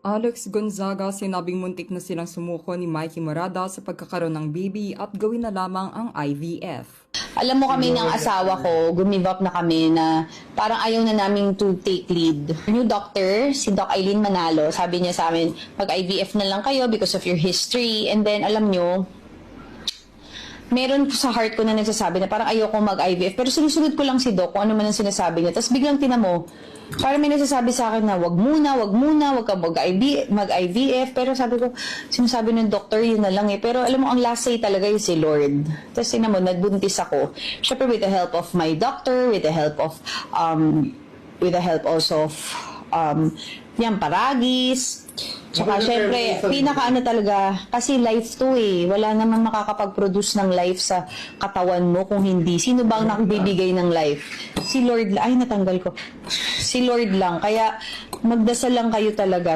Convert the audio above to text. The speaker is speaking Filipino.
Alex Gonzaga sinabing muntik na silang sumuko ni Mikey Morada sa pagkakaroon ng baby at gawin na lamang ang IVF. Alam mo kami ng asawa ko, gumive up na kami na parang ayaw na naming to take lead. New doctor, si Doc Eileen Manalo, sabi niya sa amin, mag-IVF na lang kayo because of your history. And then, alam nyo, meron sa heart ko na nagsasabi na parang ayoko mag-IVF. Pero sinusunod ko lang si Doc kung ano man ang sinasabi niya. Tapos biglang tinamo, parang may nagsasabi sa akin na wag muna, wag ka mag-IVF. Pero sabi ko, sinasabi ng doctor, yun na lang eh. Pero alam mo, ang last say talaga yung si Lord. Tapos tinamo, nagbuntis ako. Siyempre with the help of my doctor, with the help also of yan, paragis. Tsaka syempre, pinaka talaga, kasi life to eh. Wala naman makakapag-produce ng life sa katawan mo kung hindi. Sino bang nagbibigay ng life? Si Lord, ay natanggal ko. Si Lord lang. Kaya magdasal lang kayo talaga.